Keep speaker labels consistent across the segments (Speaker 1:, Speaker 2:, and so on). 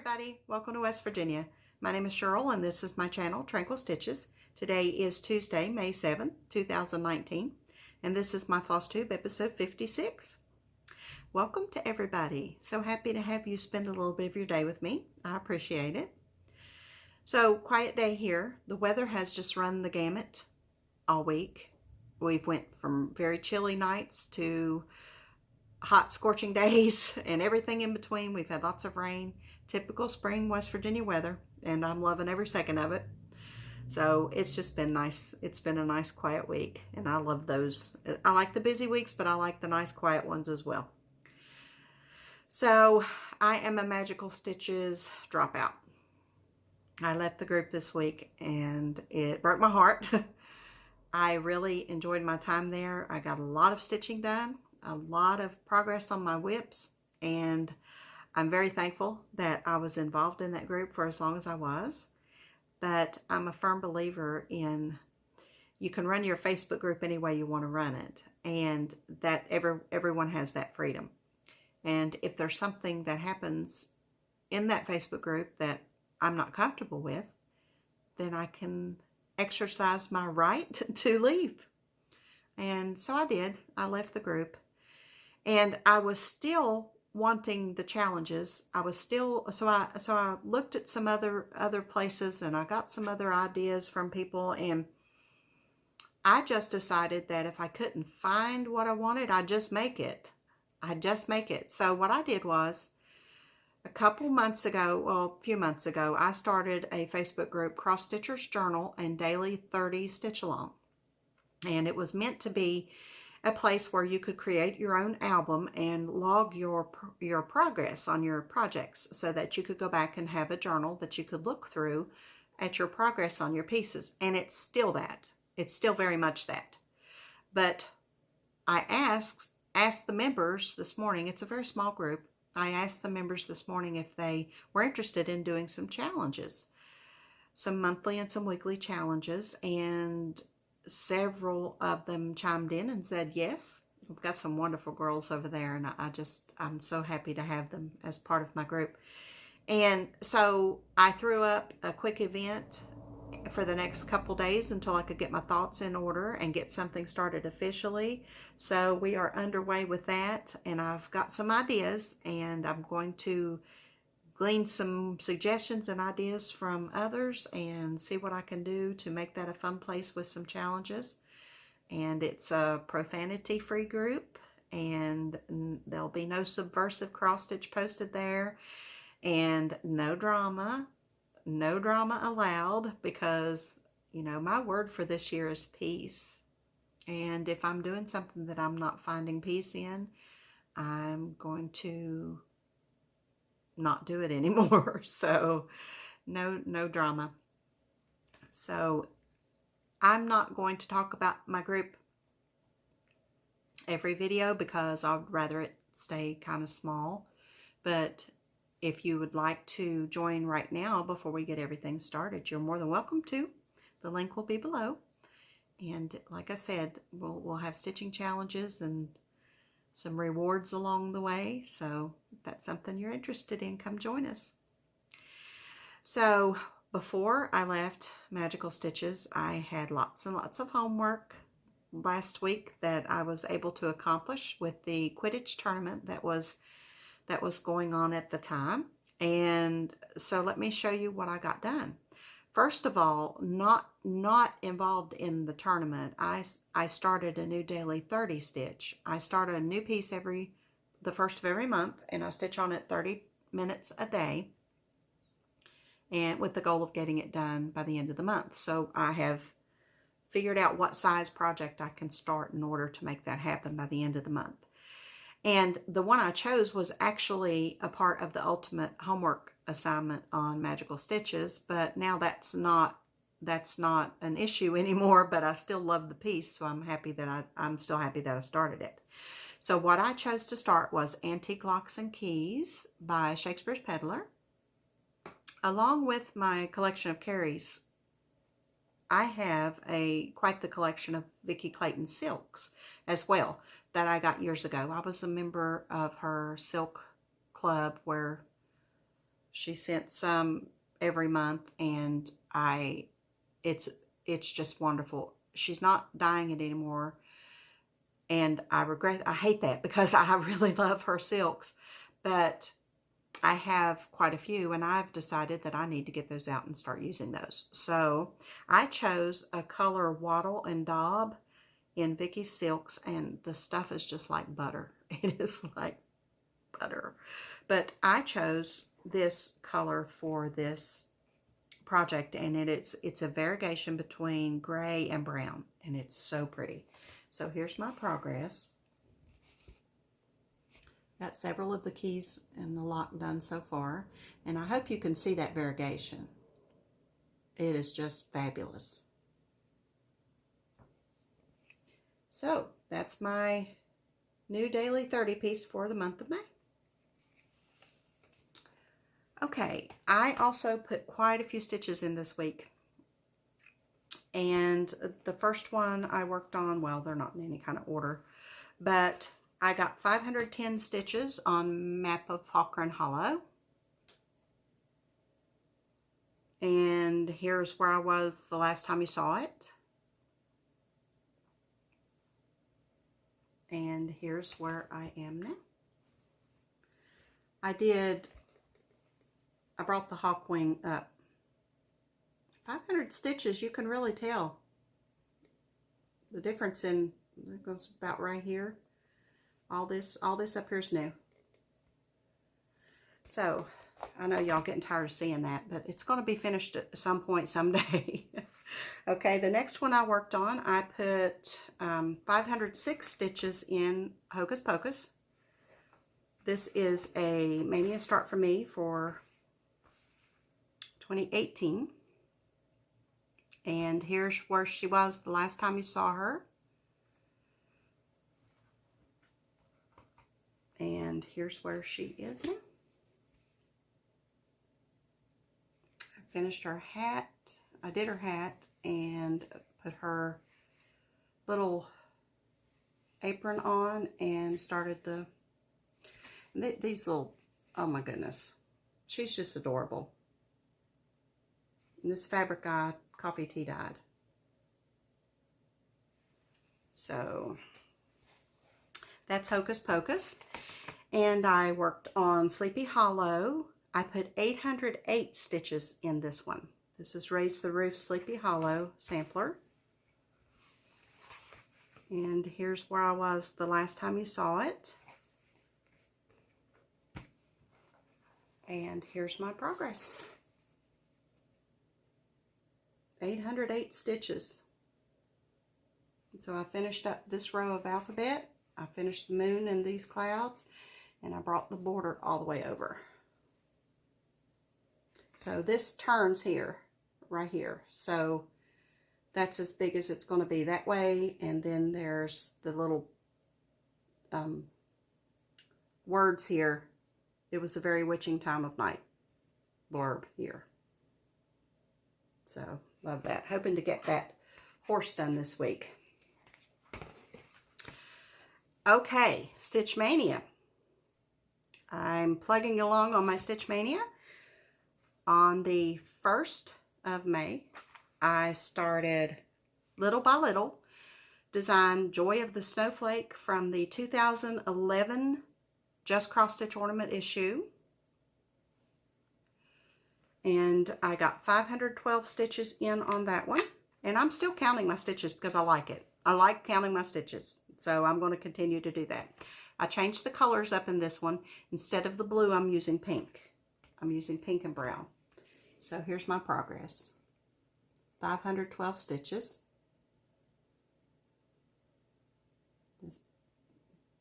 Speaker 1: everybody, welcome to West Virginia. My name is Cheryl and this is my channel, Tranquil Stitches. Today is Tuesday, May 7th, 2019, and this is my FlossTube episode 56. Welcome to everybody. So happy to have you spend a little bit of your day with me. I appreciate it. So, quiet day here. The weather has just run the gamut all week. We've went from very chilly nights to hot scorching days and everything in between. We've had lots of rain, typical spring West Virginia weather, and I'm loving every second of it. So it's just been nice. It's been a nice quiet week, and I love those. I like the busy weeks, but I like the nice quiet ones as well. So I am a Magical Stitches dropout. I left the group this week and it broke my heart. I really enjoyed my time there. I got a lot of stitching done, a lot of progress on my whips, and I'm very thankful that I was involved in that group for as long as I was. But I'm a firm believer in you can run your Facebook group any way you want to run it, and that everyone has that freedom. And if there's something that happens in that Facebook group that I'm not comfortable with, then I can exercise my right to leave. And so I did. I left the group. And I was still wanting the challenges. I was still, so I looked at some other places, and I got some other ideas from people, and I just decided that if I couldn't find what I wanted, I'd just make it. I'd just make it. So what I did was, a couple months ago, well, a few months ago, I started a Facebook group, Cross Stitchers Journal and Daily 30 Stitch Along. And it was meant to be a place where you could create your own album and log your progress on your projects, so that you could go back and have a journal that you could look through at your progress on your pieces. And it's still that. It's still very much that. But I asked the members this morning, it's a very small group, I asked the members this morning if they were interested in doing some challenges, some monthly and some weekly challenges, and several of them chimed in and said yes. We've got some wonderful girls over there, and I'm so happy to have them as part of my group. And so I threw up a quick event for the next couple days until I could get my thoughts in order and get something started officially. So we are underway with that, and I've got some ideas, and I'm going to glean some suggestions and ideas from others and see what I can do to make that a fun place with some challenges. And it's a profanity-free group, and there'll be no subversive cross-stitch posted there, and no drama allowed, because, you know, my word for this year is peace. And if I'm doing something that I'm not finding peace in, I'm going to not do it anymore. So no drama. So I'm not going to talk about my group every video, because I'd rather it stay kind of small. But if you would like to join right now before we get everything started, you're more than welcome to. The link will be below. And like I said, we'll have stitching challenges and some rewards along the way. So if that's something you're interested in, come join us. So before I left Magical Stitches, I had lots and lots of homework last week that I was able to accomplish with the Quidditch tournament that was going on at the time. And so let me show you what I got done. First of all, not involved in the tournament, I started a new daily 30 stitch. I start a new piece the first of every month, and I stitch on it 30 minutes a day, and with the goal of getting it done by the end of the month. So I have figured out what size project I can start in order to make that happen by the end of the month. And the one I chose was actually a part of the ultimate homework assignment on Magical Stitches, but now that's not an issue anymore, but I still love the piece, so I'm still happy that I started it. So what I chose to start was Antique Locks and Keys by Shakespeare's Peddler. Along with my collection of Carrie's, I have quite the collection of Vicki Clayton silks as well that I got years ago. I was a member of her silk club where She sent some every month, and it's just wonderful. She's not dyeing it anymore, and I hate that because I really love her silks, but I have quite a few, and I've decided that I need to get those out and start using those. So I chose a color Wattle and Daub in Vicky's Silks, and the stuff is just like butter. It is like butter. But I chose this color for this project, and it's a variegation between gray and brown, and it's so pretty. So here's my progress. Got several of the keys and the lock done so far, and I hope you can see that variegation. It is just fabulous. So that's my new daily 30 piece for the month of May. Okay, I also put quite a few stitches in this week, and the first one I worked on, well, they're not in any kind of order, but I got 510 stitches on Map of Falkirk Hollow. And here's where I was the last time you saw it. And here's where I am now. I brought the hawk wing up. 500 stitches, you can really tell the difference in, it goes about right here. All this up here is new. So I know y'all getting tired of seeing that, but it's going to be finished at some point someday. Okay, the next one I worked on, I put 506 stitches in Hocus Pocus. This is a Mania start for me for 2018. And here's where she was the last time you saw her. And here's where she is now. I finished her hat. I did her hat and put her little apron on and started these little, oh my goodness. She's just adorable. And this fabric I coffee tea dyed. So that's Hocus Pocus. And I worked on Sleepy Hollow. I put 808 stitches in this one. This is Raise the Roof Sleepy Hollow sampler. And here's where I was the last time you saw it. And here's my progress. 808 stitches. So I finished up this row of alphabet. I finished the moon and these clouds, and I brought the border all the way over. So this turns here, right here. So that's as big as it's going to be that way. And then there's the little words here. It was a very witching time of night blurb here. So love that. Hoping to get that horse done this week. Okay, Stitch Mania. I'm plugging along on my Stitch Mania. On the 1st of May, I started little by little, designed Joy of the Snowflake from the 2011 Just Cross Stitch Ornament issue. And I got 512 stitches in on that one. And I'm still counting my stitches because I like it. I like counting my stitches. So I'm going to continue to do that. I changed the colors up in this one. Instead of the blue, I'm using pink. I'm using pink and brown. So here's my progress. 512 stitches. It's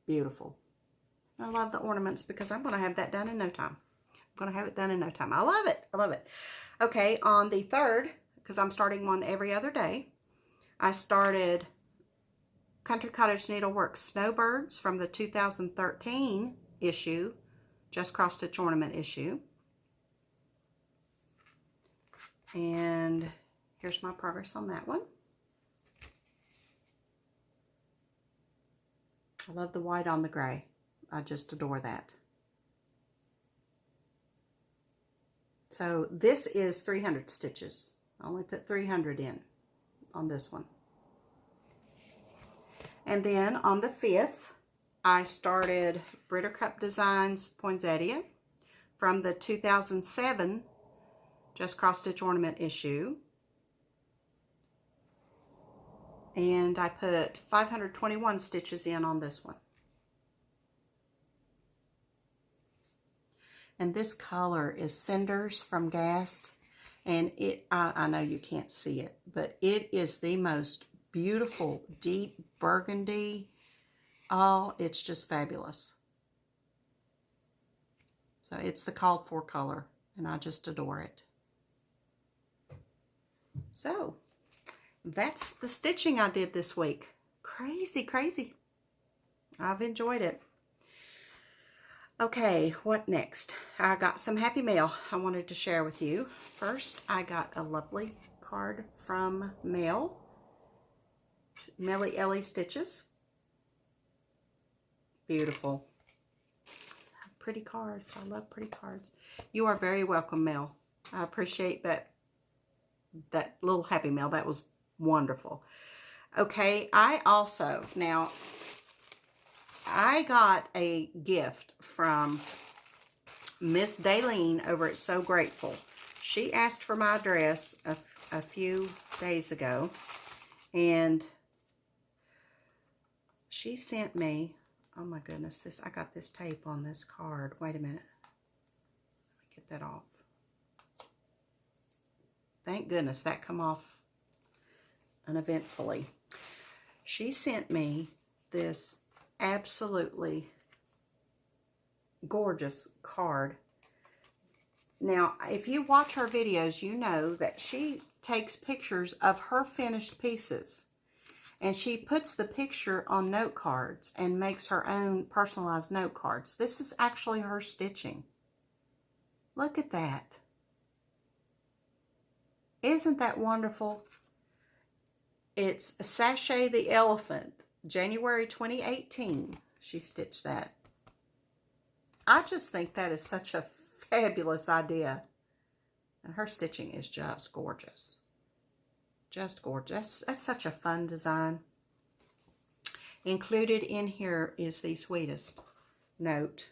Speaker 1: beautiful. I love the ornaments because I'm going to have that done in no time. I'm going to have it done in no time. I love it. I love it. Okay, on the 3rd, because I'm starting one every other day, I started Country Cottage Needlework Snowbirds from the 2013 issue, Just Cross Stitch Ornament issue. And here's my progress on that one. I love the white on the gray. I just adore that. So this is 300 stitches. I only put 300 in on this one. And then on the 5th, I started Brittercup Designs Poinsettia from the 2007 Just Cross Stitch Ornament issue. And I put 521 stitches in on this one. And this color is Cinders from Gast. And I know you can't see it, but it is the most beautiful, deep burgundy. Oh, it's just fabulous. So it's the called for color, and I just adore it. So that's the stitching I did this week. Crazy, crazy. I've enjoyed it. Okay, what next? I got some happy mail I wanted to share with you. First, I got a lovely card from Melly Ellie Stitches. Beautiful. Pretty cards. I love pretty cards. You are very welcome, Mel. I appreciate that little happy mail. That was wonderful. Okay, I got a gift from Miss Daleen over at So Grateful. She asked for my address a few days ago, and she sent me, oh my goodness, I got this tape on this card. Wait a minute. Let me get that off. Thank goodness that come off uneventfully. She sent me this absolutely gorgeous card. Now, if you watch her videos, you know that she takes pictures of her finished pieces, and she puts the picture on note cards and makes her own personalized note cards. This is actually her stitching. Look at that. Isn't that wonderful? It's Sashay the Elephant, January 2018. She stitched that. I just think that is such a fabulous idea. And her stitching is just gorgeous. Just gorgeous. That's such a fun design. Included in here is the sweetest note.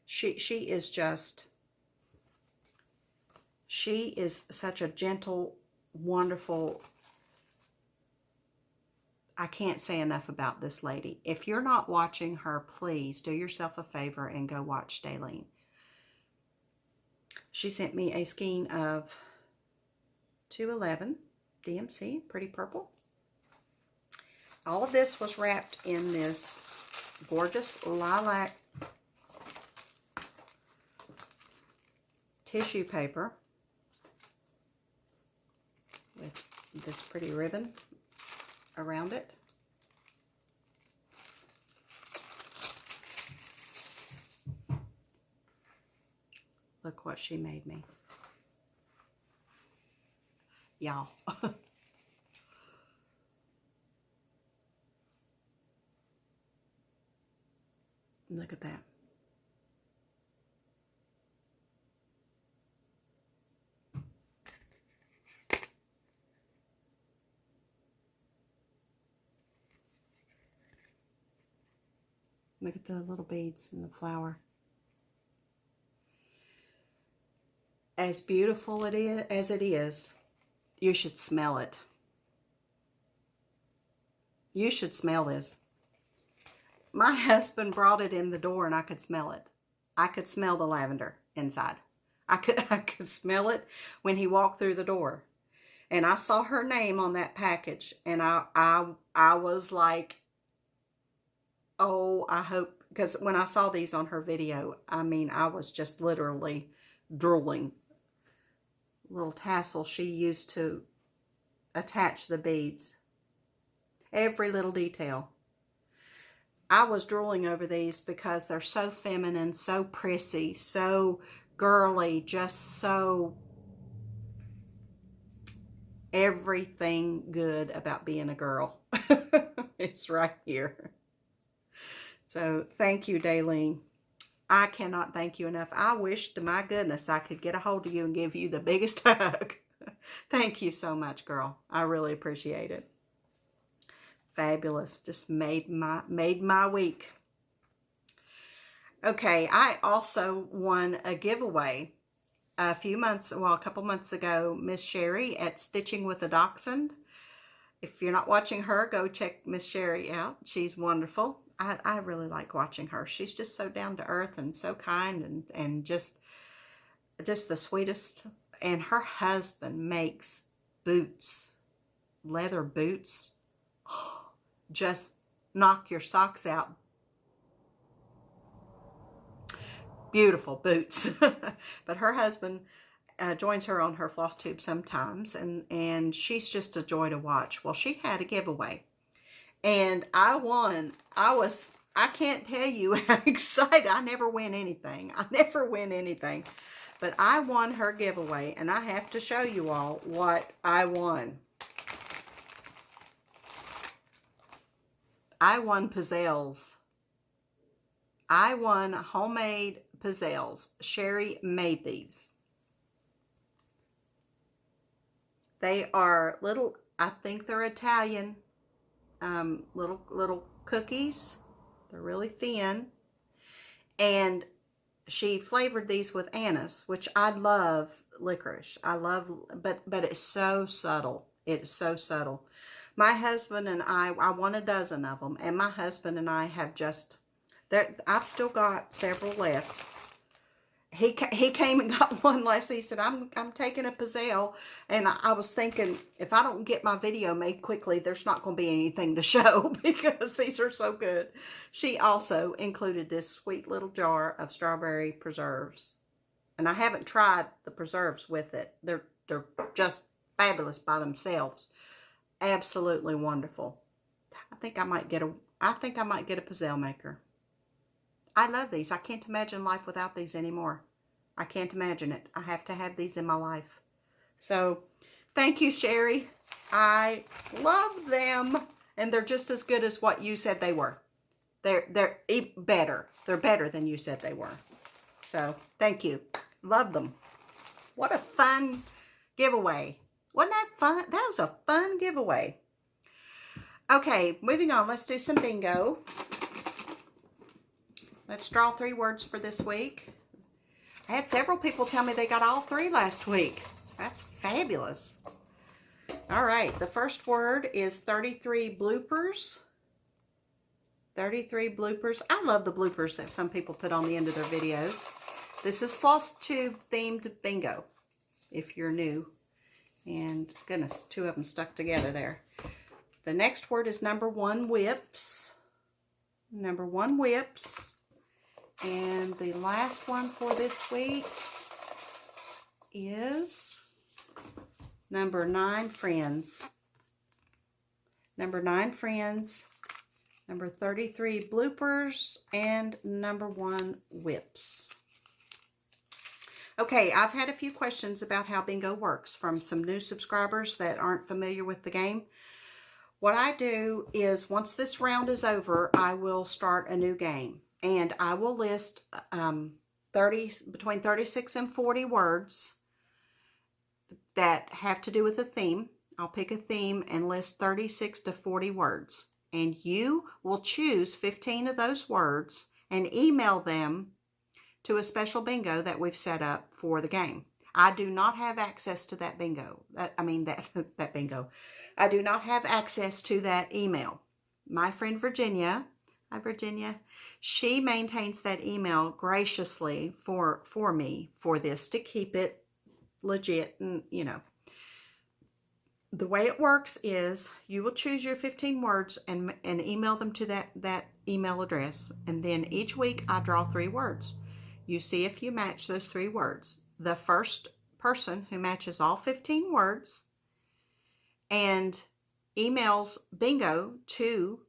Speaker 1: She is such a gentle, wonderful. I can't say enough about this lady. If you're not watching her, please do yourself a favor and go watch Daleen. She sent me a skein of 211 DMC, pretty purple. All of this was wrapped in this gorgeous lilac tissue paper with this pretty ribbon around it. Look what she made me. Y'all. Look at that. Look at the little beads in the flower. As beautiful as it is, you should smell it. You should smell this. My husband brought it in the door and I could smell it. I could smell the lavender inside. I could smell it when he walked through the door. And I saw her name on that package, and I was like, oh, I hope, because when I saw these on her video, I mean, I was just literally drooling. Little tassel she used to attach the beads. Every little detail. I was drooling over these because they're so feminine, so prissy, so girly, just so everything good about being a girl. It's right here. So thank you, Daleen. I cannot thank you enough. I wish to my goodness I could get a hold of you and give you the biggest hug. Thank you so much, girl. I really appreciate it. Fabulous. Just made my week. Okay, I also won a giveaway a couple months ago. Miss Sherry at Stitching with a Dachshund. If you're not watching her, go check Miss Sherry out. She's wonderful. I really like watching her. She's just so down to earth and so kind and just the sweetest. And her husband makes boots, leather boots. Just knock your socks out. Beautiful boots. But her husband joins her on her FlossTube sometimes, and she's just a joy to watch. Well, she had a giveaway, and I won. I can't tell you how excited. I never win anything. But I won her giveaway, and I have to show you all what I won. I won pizzelles. I won homemade pizzelles. Sherry made these. They are little, I think they're Italian, little cookies. They're really thin. And she flavored these with anise, which I love licorice. I love, but it's so subtle. It is so subtle. My husband and I won a dozen of them, and my husband and I have just, I've still got several left. He came and got one last. He said, I'm taking a pizzelle. And I was thinking, if I don't get my video made quickly, there's not going to be anything to show because these are so good. She also included this sweet little jar of strawberry preserves. And I haven't tried the preserves with it. They're just fabulous by themselves. Absolutely wonderful. I think I might get a pizzelle maker. I love these. I can't imagine life without these anymore. I can't imagine it. I have to have these in my life. So, thank you, Sherry. I love them. And they're just as good as what you said they were. They're better. They're better than you said they were. So, thank you. Love them. What a fun giveaway. Wasn't that fun? That was a fun giveaway. Okay, moving on. Let's do some bingo. Let's draw 3 words for this week. I had several people tell me they got all 3 last week. That's fabulous. All right, the first word is 33 bloopers. 33 bloopers. I love the bloopers that some people put on the end of their videos. This is FlossTube themed bingo, if you're new. And goodness, 2 of them stuck together there. The next word is number 1 whips. Number 1 whips. And the last one for this week is number 9 friends. Number 9 friends. Number 33 bloopers. And number 1 whips. Okay, I've had a few questions about how bingo works from some new subscribers that aren't familiar with the game. What I do is once this round is over, I will start a new game. And I will list between 36 and 40 words that have to do with a theme. I'll pick a theme and list 36 to 40 words. And you will choose 15 of those words and email them to a special bingo that we've set up for the game. I do not have access to that bingo. That bingo. I do not have access to that email. My friend Virginia, hi Virginia, she maintains that email graciously for me for this to keep it legit. And you know, the way it works is you will choose your 15 words and email them to that email address. And then each week I draw 3 words. You see if you match those 3 words. The first person who matches all 15 words and emails bingo to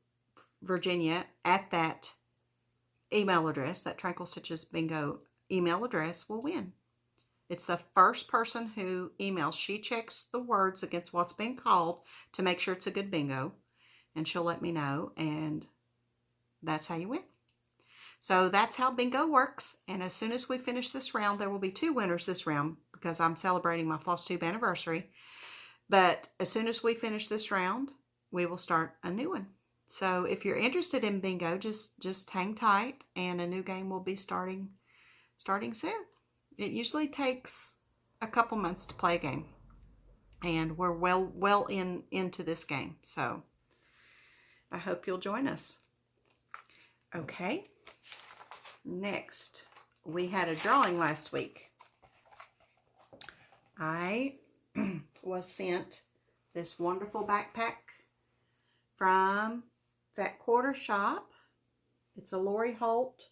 Speaker 1: Virginia at that email address, that Tranquil Stitches Bingo email address, will win. It's the first person who emails. She checks the words against what's been called to make sure it's a good bingo, and she'll let me know, and that's how you win. So that's how bingo works. And as soon as we finish this round, there will be 2 winners this round because I'm celebrating my FlossTube anniversary. But as soon as we finish this round, we will start a new one. So if you're interested in bingo, just hang tight, and a new game will be starting soon. It usually takes a couple months to play a game, and we're well into this game. So I hope you'll join us. Okay. Next, we had a drawing last week. I was sent this wonderful backpack from Fat Quarter Shop. It's a Lori Holt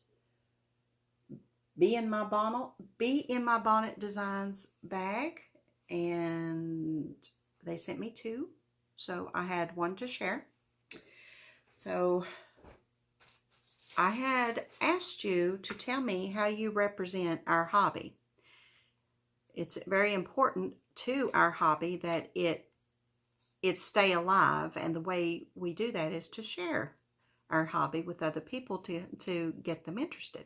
Speaker 1: Be in My Bonnet Designs bag, and they sent me 2, so I had 1 to share. So I had asked you to tell me how you represent our hobby. It's very important to our hobby that it stay alive, and the way we do that is to share our hobby with other people to get them interested.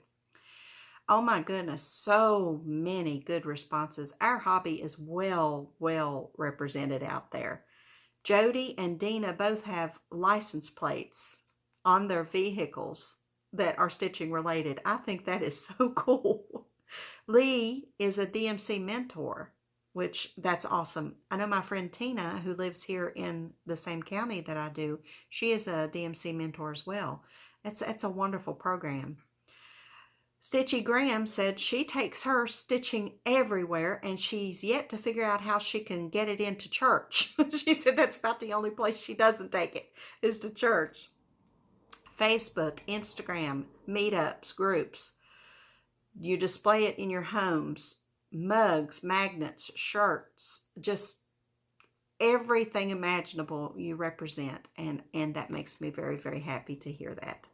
Speaker 1: Oh my goodness, so many good responses. Our hobby is well represented out there. Jody and Dina both have license plates on their vehicles that are stitching related. I think that is so cool. Lee is a DMC mentor, which that's awesome. I know my friend Tina, who lives here in the same county that I do, she is a DMC mentor as well. It's a wonderful program. Stitchy Graham said she takes her stitching everywhere, and she's yet to figure out how she can get it into church. She said that's about the only place she doesn't take it is to church. Facebook, Instagram, meetups, groups. You display it in your homes, mugs, magnets, shirts, just everything imaginable you represent. And that makes me very happy to hear that.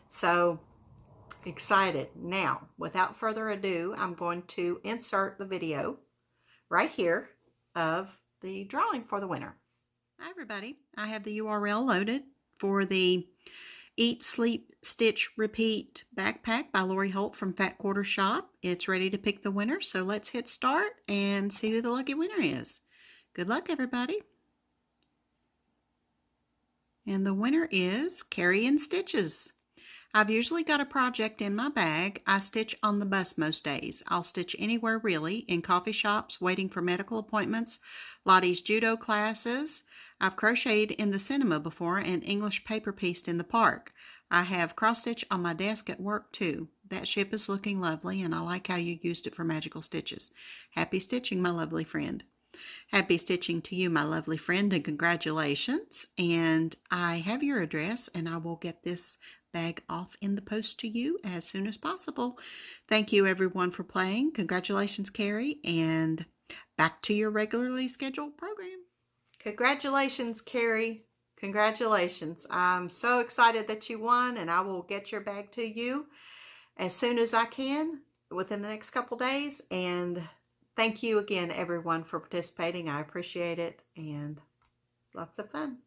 Speaker 1: So excited. Now, without further ado, I'm going to insert the video right here of the drawing for the winner. Hi everybody, I have the URL loaded for the Eat, Sleep, Stitch, Repeat backpack by Lori Holt from Fat Quarter Shop. It's ready to pick the winner, so let's hit start and see who the lucky winner is. Good luck everybody. And the winner is Carrie and Stitches. I've usually got a project in my bag. I stitch on the bus most days. I'll stitch anywhere really, in coffee shops, waiting for medical appointments, Lottie's judo classes. I've crocheted in the cinema before and English paper pieced in the park. I have cross stitch on my desk at work too. That ship is looking lovely, and I like how you used it for magical stitches. Happy stitching, my lovely friend. Happy stitching to you, my lovely friend, and congratulations. And I have your address, and I will get this bag off in the post to you as soon as possible. Thank you everyone for playing. Congratulations, Carrie, and back to your regularly scheduled program. Congratulations, Carrie. Congratulations. I'm so excited that you won, and I will get your bag to you as soon as I can within the next couple days. And thank you again, everyone, for participating. I appreciate it, and lots of fun.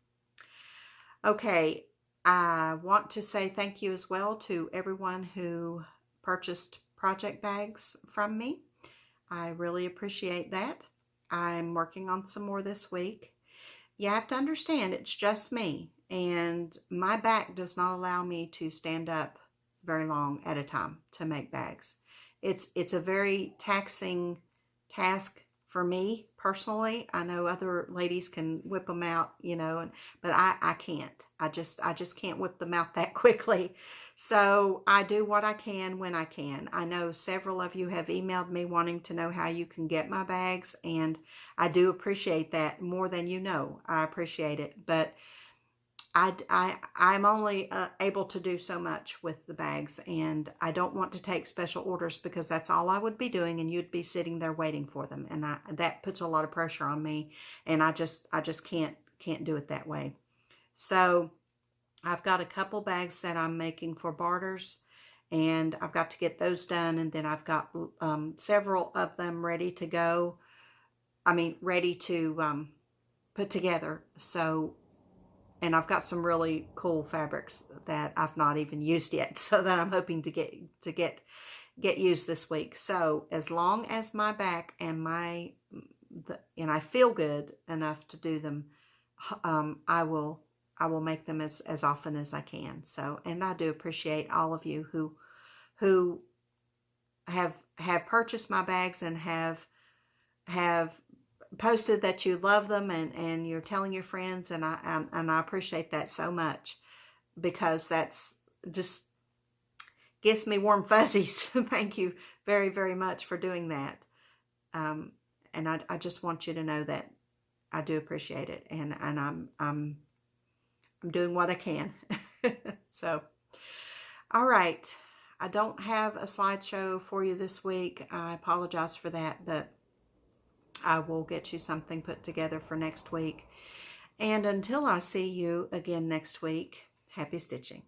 Speaker 1: Okay, I want to say thank you as well to everyone who purchased project bags from me. I really appreciate that. I'm working on some more this week. You have to understand, it's just me, and my back does not allow me to stand up very long at a time to make bags. It's a very taxing task for me personally. I know other ladies can whip them out, you know, but I can't. I just can't whip them out that quickly. So I do what I can when I can. I know several of you have emailed me wanting to know how you can get my bags, and I do appreciate that more than you know. I appreciate it, but I'm only able to do so much with the bags, and I don't want to take special orders because that's all I would be doing, and you'd be sitting there waiting for them, and that puts a lot of pressure on me, and I just can't do it that way. So I've got a couple bags that I'm making for barters, and I've got to get those done, and then I've got several of them ready to go. I mean, ready to put together. So and I've got some really cool fabrics that I've not even used yet, so that I'm hoping to get used this week. So as long as my back and and I feel good enough to do them, I will make them as often as I can. So, and I do appreciate all of you who have purchased my bags and have posted that you love them, and you're telling your friends, and I appreciate that so much, because that's just gives me warm fuzzies. Thank you very, very much for doing that. And I just want you to know that I do appreciate it, and I'm doing what I can. So, all right. I don't have a slideshow for you this week. I apologize for that, but I will get you something put together for next week. And until I see you again next week, happy stitching.